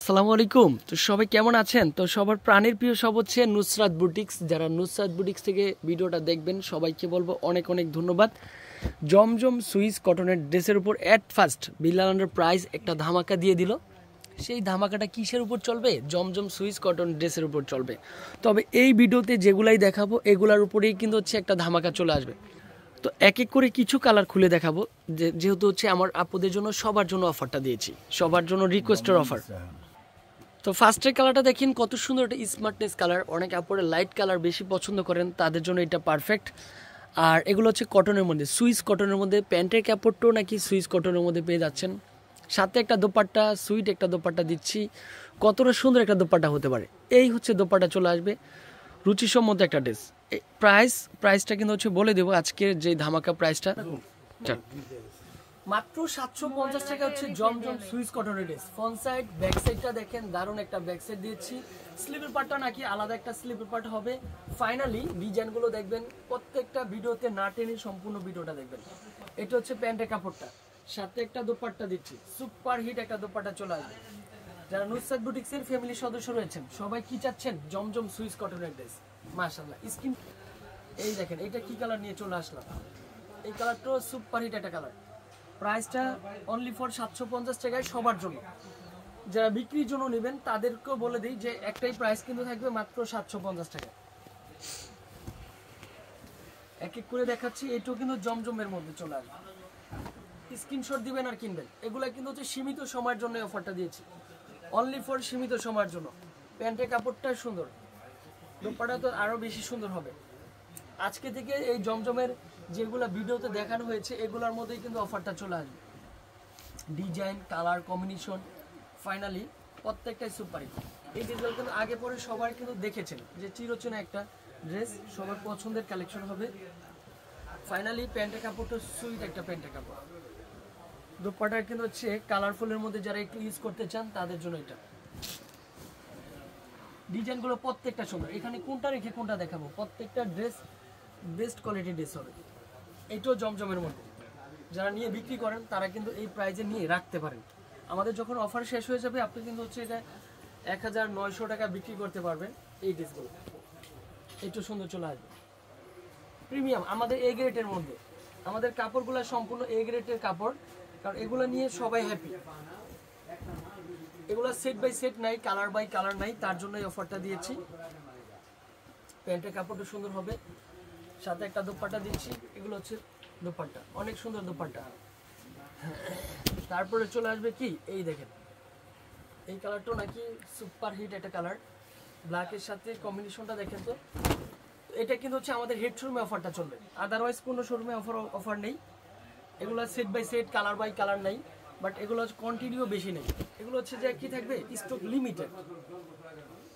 আসসালামু আলাইকুম। তো সবাই কেমন আছেন? তো সবার প্রাণের প্রিয় সব হচ্ছে নুসরাত বুটিক্স। যারা নুসরাত বুটিক্স থেকে ভিডিওটা দেখবেন সবাইকে বলবো অনেক অনেক ধন্যবাদ। জমজম সুইস কটনের ড্রেসের উপর অ্যাট ফার্স্ট বিল্লাল প্রাইস একটা ধামাকা দিয়ে দিল। সেই ধামাকাটা কিসের উপর চলবে? জমজম সুইস কটন ড্রেসের উপর চলবে। তবে এই ভিডিওতে যেগুলাই দেখাবো এগুলার উপরেই কিন্তু হচ্ছে একটা ধামাকা চলে আসবে। তো এক এক করে কিছু কালার খুলে দেখাবো, যেহেতু হচ্ছে আমার আপুদের জন্য সবার জন্য অফারটা দিয়েছি, সবার জন্য রিকোয়েস্টের অফার। তো ফার্স্টের কালারটা দেখেন কত সুন্দর একটা স্মার্টনেস কালার। অনেক আপুরে লাইট কালার বেশি পছন্দ করেন, তাদের জন্য এটা পারফেক্ট। আর এগুলো হচ্ছে কটনের মধ্যে, সুইস কটনের মধ্যে। প্যান্টের কাপড়টাও নাকি সুইস কটনের মধ্যে পেয়ে যাচ্ছেন। সাথে একটা দোপাট্টা, সুইট একটা দোপাট্টা দিচ্ছি। কতটা সুন্দর একটা দোপাট্টা হতে পারে, এই হচ্ছে দোপাট্টা চলে আসবে। রুচিসম্মত একটা ড্রেস। প্রাইসটা কিন্তু হচ্ছে বলে দেবো আজকের যে ধামাকা প্রাইসটা। মাত্র 750 টাকা হচ্ছে জমজম সুইস কটনের ড্রেস। ফ্রন্ট সাইড ব্যাক সাইডটা দেখেন, দারুণ একটা ব্যাক সাইড দিয়েছি। স্লিপের পার্টটা নাকি আলাদা একটা স্লিপের পার্ট হবে। ফাইনালি ডিজাইনগুলো দেখবেন, প্রত্যেকটা ভিডিওতে না টেনে সম্পূর্ণ ভিডিওটা দেখবেন। এটা হচ্ছে প্যান্টের কাপড়টা, সাথে একটা দোপাট্টা দিচ্ছি। সুপার হিট একটা দোপাট্টা চলে আসবে। যারা নুসরাত বুটিক্সের ফ্যামিলির সদস্য রয়েছেন সবাই কি চাচ্ছেন? জমজম সুইস কটনের ড্রেস। মাশাআল্লাহ স্কিন, এই দেখেন এটা কি কালার নিয়ে চলে আসলাম। এই কালারটাও সুপার হিট একটা কালার। প্রাইসটা অনলি ফর 750 টাকায় সবার জন্য। যারা বিক্রির জন্য নেবেন তাদেরকেও বলে দিই যে একটাই প্রাইস কিন্তু থাকবে মাত্র 750 টাকা। এক এক করে দেখাচ্ছি। এটাও কিন্তু জমজমের মধ্যে চলে আসবে। স্ক্রিনশট দিবেন আর কিনবেন। এগুলা কিন্তু হচ্ছে সীমিত সময়ের জন্য অফারটা দিয়েছি, অনলি ফর সীমিত সময়ের জন্য। প্যান্টের কাপড়টা সুন্দর, দোপাট্টা তো আরো বেশি সুন্দর হবে। আজকে থেকে এই জমজমের যেগুলো ভিডিওতে দেখানো হয়েছে এগুলোর মধ্যেই কিন্তু অফারটা চলে আসবে। ডিজাইন, কালার কম্বিনেশন, ফাইনালি প্রত্যেকটাই সুপার হিট। এই ড্রেসগুলো কিন্তু আগে পরে সবাই কিন্তু দেখেছেন যে চিরচেনা একটা ড্রেস, সবার পছন্দের কালেকশন হবে। ফাইনালি প্যান্টের কাপড়টা সুইট একটা প্যান্টের কাপড়। দোপাট্টা কিন্তু হচ্ছে কালারফুলের মধ্যে যারা একটু ইউজ করতে চান তাদের জন্য এটা। ডিজাইনগুলো প্রত্যেকটা সুন্দর। এখানে কোনটা রেখে কোনটা দেখাবো, প্রত্যেকটা ড্রেস বেস্ট কোয়ালিটির ড্রেস হবে। এটাও জমজমের মধ্যে। যারা নিয়ে বিক্রি করেন তারা কিন্তু এই প্রাইজে নিয়ে রাখতে পারেন। আমাদের যখন অফার শেষ হয়ে যাবে আপনি কিন্তু হচ্ছে এটা 1900 টাকা বিক্রি করতে পারবেন এই ড্রেসগুলো। একটু সুন্দর চলে আসবে, প্রিমিয়াম আমাদের এ গ্রেডের মধ্যে। আমাদের কাপড়গুলো সম্পূর্ণ এ গ্রেডের কাপড়, কারণ এগুলো নিয়ে সবাই হ্যাপি। এগুলো সেট বাই সেট নাই, কালার বাই কালার নাই, তার জন্য এই অফারটা দিয়েছি। প্যান্টের কাপড়টা সুন্দর হবে, সাথে একটা দোপাট্টা দিচ্ছি। এগুলো হচ্ছে দোপাট্টা, অনেক সুন্দর দোপাট্টা। তারপরে চলে আসবে কি, এই দেখেন এই কালারটাও নাকি সুপার হিট একটা কালার। ব্ল্যাকের সাথে কম্বিনেশনটা দেখেন। তো এটা কিন্তু হচ্ছে আমাদের হেড শোরুমে অফারটা চলবে, আদারওয়াইজ কোনো শোরুমে অফার নেই। এগুলো set by set, colour by colour নাই, বাট এগুলো কোয়ান্টিটিও বেশি নেই। এগুলো হচ্ছে যে কি থাকবে, স্টক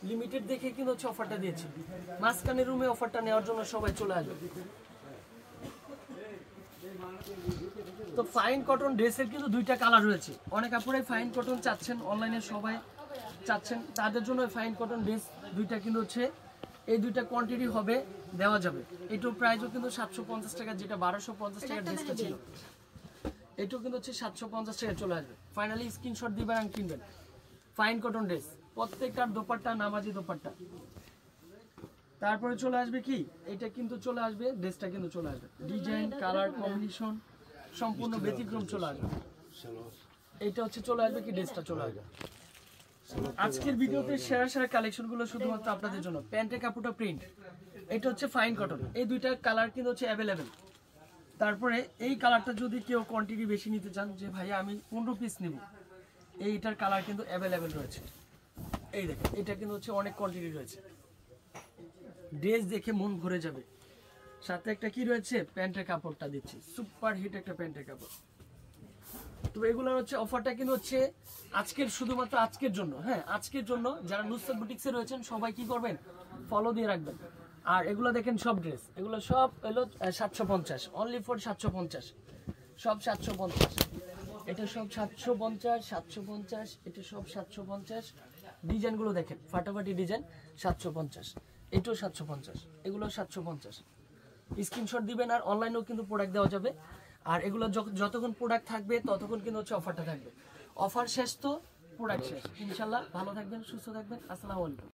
লিমিটেড দেখে কিন্তু হচ্ছে অফারটা দিয়েছি। মাঝখানের রুমে অফারটা নেওয়ার জন্য সবাই চলে আসবে। তো ফাইন কটন ড্রেসের কিন্তু দুইটা কালার রয়েছে। অনেক আপুরাই ফাইন কটন চাচ্ছেন, অনলাইনে সবাই চাচ্ছেন, তাদের জন্য ফাইন কটন ড্রেস দুইটা কিন্তু হচ্ছে এই দুইটা কোয়ান্টিটি হবে, দেওয়া যাবে। এটার প্রাইসও কিন্তু 750 টাকা, যেটা 1250 টাকার ড্রেসটা ছিল এটাও কিন্তু হচ্ছে 750 টাকা চলে আসবে। ফাইনালি স্ক্রিনশট দিবেন আর কিনবেন। ফাইন কটন ড্রেস, প্রত্যেকটার দোপাট্টা নামাজি দোপাট্টা। তারপরে চলে আসবে কি, এটা কিন্তু চলে আসবে, ড্রেসটা কিন্তু চলে আসবে ডিজাইন, কালার কম্বিনেশন সম্পূর্ণ ব্যতিক্রম চলে আসবে। এটা হচ্ছে চলে আসবে কি, ড্রেসটা চলে আসবে। আজকের ভিডিওতে সেরা সেরা কালেকশনগুলো শুধুমাত্র আপনাদের জন্য। প্যান্টের কাপড়টা প্রিন্ট, এটা হচ্ছে ফাইন কটন। এই দুইটা কালার কিন্তু হচ্ছে অ্যাভেলেবেল। তারপরে এই কালারটা যদি কেউ কোয়ান্টিটি বেশি নিতে চান, যে ভাইয়া আমি 15 পিস নেব, এইটার কালার কিন্তু অ্যাভেলেবেল রয়েছে। এই দেখেন এটা কিন্তু হচ্ছে অনেক কোয়ান্টিটি রয়েছে, ড্রেস দেখে মন ভরে যাবে। সাথে একটা কি রয়েছে, প্যান্টের কাপড়টা দিচ্ছি, সুপার হিট একটা প্যান্টের কাপড়। তো এগুলোর হচ্ছে অফারটা কিন্তু হচ্ছে আজকের, শুধুমাত্র আজকের জন্য। হ্যাঁ, আজকের জন্য যারা নুসরাত বুটিক্সে রয়েছেন সবাই কি করবেন, ফলো দিয়ে রাখবেন। আর এগুলো দেখেন সব ড্রেস, এগুলো সব এলো 750, অনলি ফর 750, সব 750। এটা সব 750, 750, এটা সব 750। ডিজাইনগুলো দেখেন ফাটাফাটি ডিজাইন, 750। এটাও 750, এগুলো 750। স্ক্রিনশট দিবেন, আর অনলাইনেও কিন্তু প্রোডাক্ট দেওয়া যাবে। আর এগুলো যতক্ষণ প্রোডাক্ট থাকবে ততক্ষণ কিন্তু হচ্ছে অফারটা থাকবে। অফার শেষ তো প্রোডাক্ট শেষ। ইনশাল্লাহ ভালো থাকবেন, সুস্থ থাকবেন। আসসালামু আলাইকুম।